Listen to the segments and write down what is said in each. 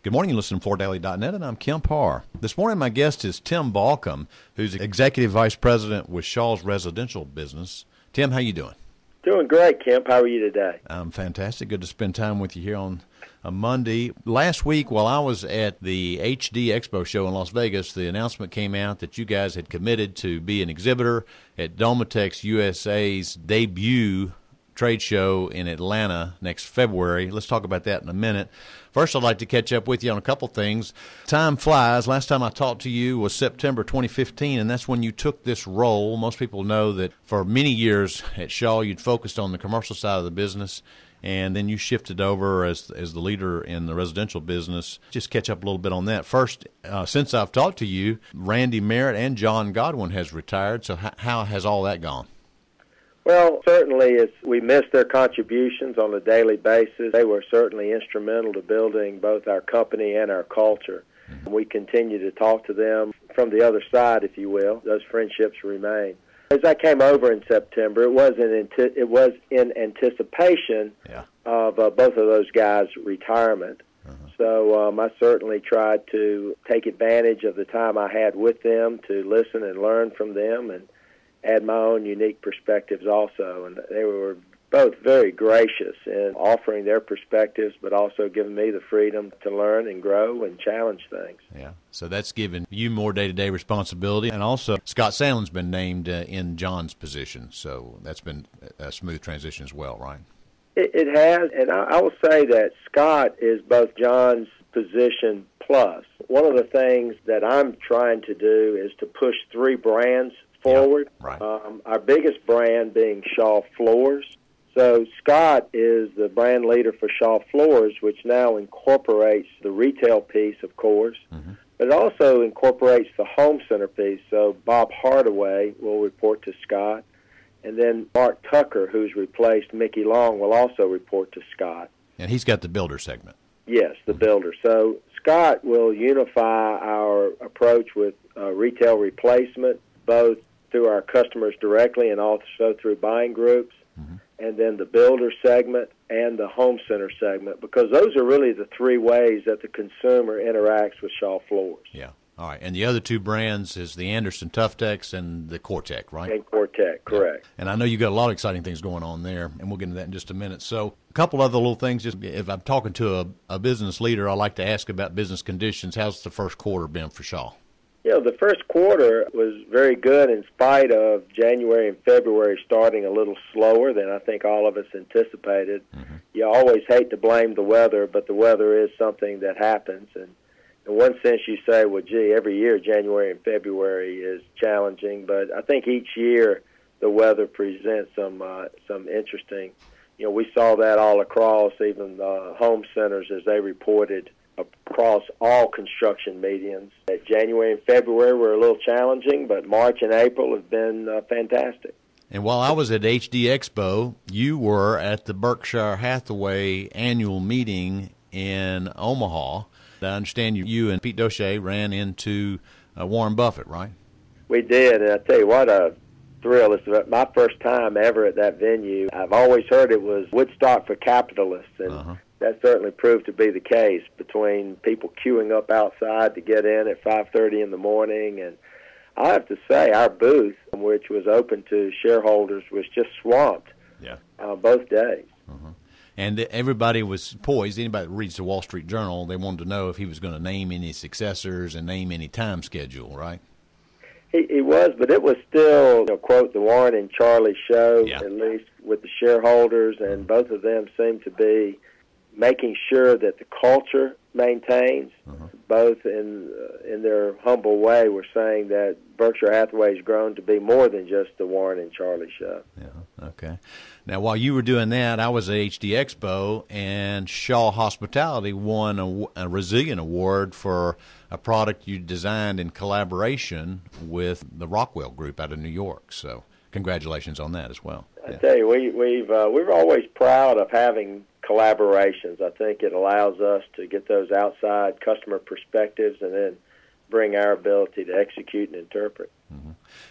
Good morning, you listen to FloorDaily.net, and I'm Kemp Harr. This morning my guest is Tim Baucom, who's Executive Vice President with Shaw's residential business. Tim, how you doing? Doing great, Kemp. How are you today? I'm fantastic. Good to spend time with you here on a Monday. Last week, while I was at the HD Expo show in Las Vegas, the announcement came out that you guys had committed to be an exhibitor at Domotex USA's debut trade show in Atlanta next February. Let's talk about that in a minute. First, I'd like to catch up with you on a couple things. Time flies. Last time I talked to you was September 2015, and that's when you took this role. Most people know that for many years at Shaw, you'd focused on the commercial side of the business, and then you shifted over as the leader in the residential business. Just catch up a little bit on that. First, since I've talked to you, Randy Merritt and John Godwin has retired, so how has all that gone? Well, certainly we miss their contributions on a daily basis. They were certainly instrumental to building both our company and our culture. Mm-hmm. We continue to talk to them from the other side, if you will. Those friendships remain. As I came over in September, it was in anticipation of both of those guys' retirement. Uh-huh. So I certainly tried to take advantage of the time I had with them to listen and learn from them and add my own unique perspectives also. And they were both very gracious in offering their perspectives, but also giving me the freedom to learn and grow and challenge things. Yeah, so that's given you more day-to-day responsibility. And also, Scott Sandlin's been named in John's position, so that's been a smooth transition as well, right? It has, and I will say that Scott is both John's position plus. One of the things that I'm trying to do is to push three brands forward. Yeah, right. Our biggest brand being Shaw Floors. So Scott is the brand leader for Shaw Floors, which now incorporates the retail piece, of course, but it also incorporates the home center piece. So Bob Hardaway will report to Scott, and then Mark Tucker, who's replaced Mickey Long, will also report to Scott. And he's got the builder segment. Yes, the builder. So Scott will unify our approach with retail replacement, both through our customers directly and also through buying groups, and then the builder segment and the home center segment, because those are really the three ways that the consumer interacts with Shaw Floors. Yeah. All right. And the other two brands is the Anderson Tuftex and the Cortec, right? And Cortec, correct. Yeah. And I know you got a lot of exciting things going on there, and we'll get into that in just a minute. So a couple other little things. Just if I'm talking to a business leader, I like to ask about business conditions. How's the first quarter been for Shaw? You know, the first quarter was very good in spite of January and February starting a little slower than I think all of us anticipated. You always hate to blame the weather, but the weather is something that happens. And in one sense you say, well, gee, every year January and February is challenging, but I think each year the weather presents some interesting. You know, we saw that all across, even the home centers as they reported across all construction medians. January and February were a little challenging, but March and April have been fantastic. And while I was at HD Expo, you were at the Berkshire Hathaway annual meeting in Omaha. I understand you and Pete Doche ran into Warren Buffett, right? We did, and I tell you what a thrill. It's my first time ever at that venue. I've always heard it was Woodstock for capitalists, and that certainly proved to be the case, between people queuing up outside to get in at 5:30 in the morning. And I have to say, our booth, which was open to shareholders, was just swamped both days. And everybody was poised. Anybody that reads the Wall Street Journal, they wanted to know if he was going to name any successors and name any time schedule, right? He was, but it was still, quote, the Warren and Charlie show, at least with the shareholders, and both of them seem to be making sure that the culture maintains, both in their humble way. We're saying that Berkshire Hathaway's grown to be more than just the Warren and Charlie show. Yeah, okay. Now, while you were doing that, I was at HD Expo, and Shaw Hospitality won a Resilient Award for a product you designed in collaboration with the Rockwell Group out of New York. So congratulations on that as well. I tell you, we're always proud of having collaborations. I think it allows us to get those outside customer perspectives and then bring our ability to execute and interpret.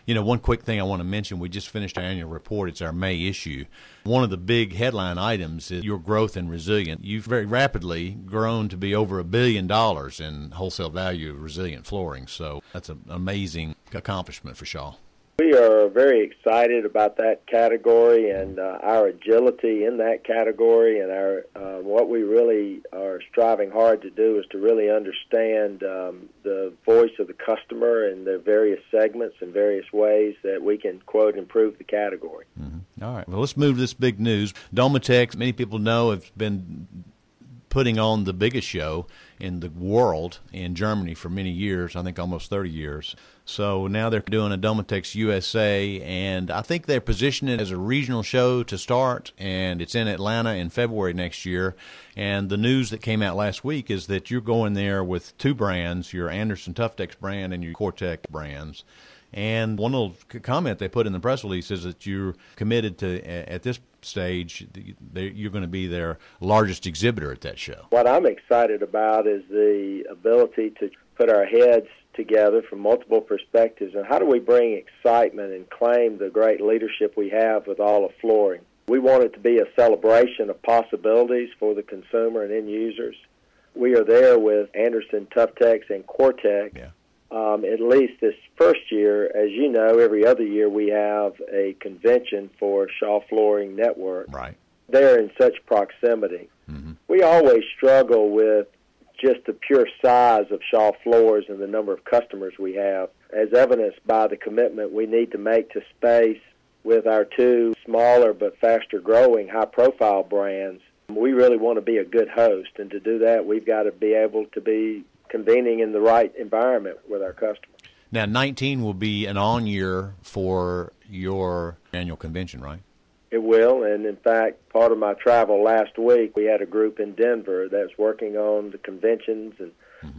You know, one quick thing I want to mention, we just finished our annual report. It's our May issue. One of the big headline items is your growth in resilient. You've very rapidly grown to be over $1 billion in wholesale value of resilient flooring. So that's an amazing accomplishment for Shaw. We are very excited about that category and our agility in that category, and our what we really are striving hard to do is to really understand the voice of the customer and the various segments and various ways that we can, quote, improve the category. All right. Well, let's move to this big news. Domotex, many people know, have been putting on the biggest show in the world in Germany for many years, I think almost 30 years. So now they're doing a Domotex USA, and I think they're positioning it as a regional show to start, and it's in Atlanta in February next year. And the news that came out last week is that you're going there with two brands, your Anderson Tuftex brand and your Cortec brands. And one little comment they put in the press release is that you're committed to, at this stage, you're going to be their largest exhibitor at that show. What I'm excited about is the ability to put our heads together from multiple perspectives, and how do we bring excitement and claim the great leadership we have with all of flooring. We want it to be a celebration of possibilities for the consumer and end users. We are there with Anderson, Tuftex, and Cortec. Yeah. At least this first year. As you know, every other year we have a convention for Shaw Flooring Network. Right. They're in such proximity. We always struggle with just the pure size of Shaw Floors and the number of customers we have, as evidenced by the commitment we need to make to space with our two smaller but faster-growing high-profile brands. We really want to be a good host, and to do that, we've got to be able to be convening in the right environment with our customers. Now, 19 will be an on-year for your annual convention, right? It will, and in fact, part of my travel last week, we had a group in Denver that's working on the conventions and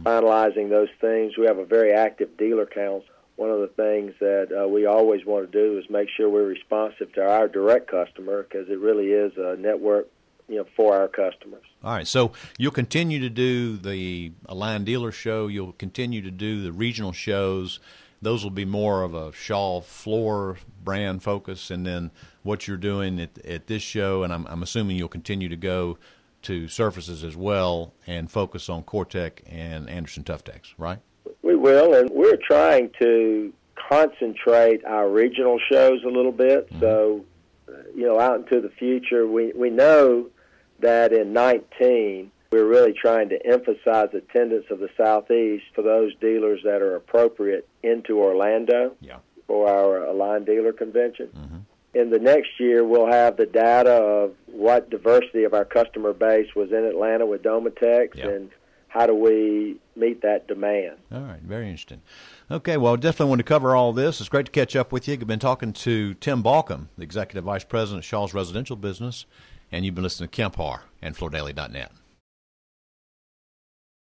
finalizing those things. We have a very active dealer council. One of the things that we always want to do is make sure we're responsive to our direct customer, because it really is a network, for our customers. All right, so you'll continue to do the Aligned Dealer Show. You'll continue to do the regional shows. Those will be more of a Shaw Floor brand focus, and then what you're doing at this show, and I'm assuming you'll continue to go to surfaces as well and focus on Cortec and Anderson Tuftex, right? We will, and we're trying to concentrate our regional shows a little bit. So, out into the future, we know that in 19, we're really trying to emphasize attendance of the Southeast for those dealers that are appropriate into Orlando for our Aligned Dealer Convention. In the next year, we'll have the data of what diversity of our customer base was in Atlanta with Domotex, and how do we meet that demand. All right, very interesting. Okay, well, definitely want to cover all this. It's great to catch up with you. You've been talking to Tim Baucom, the Executive Vice President of Shaw's Residential Business, and you've been listening to Kemp Harr and FloorDaily.net.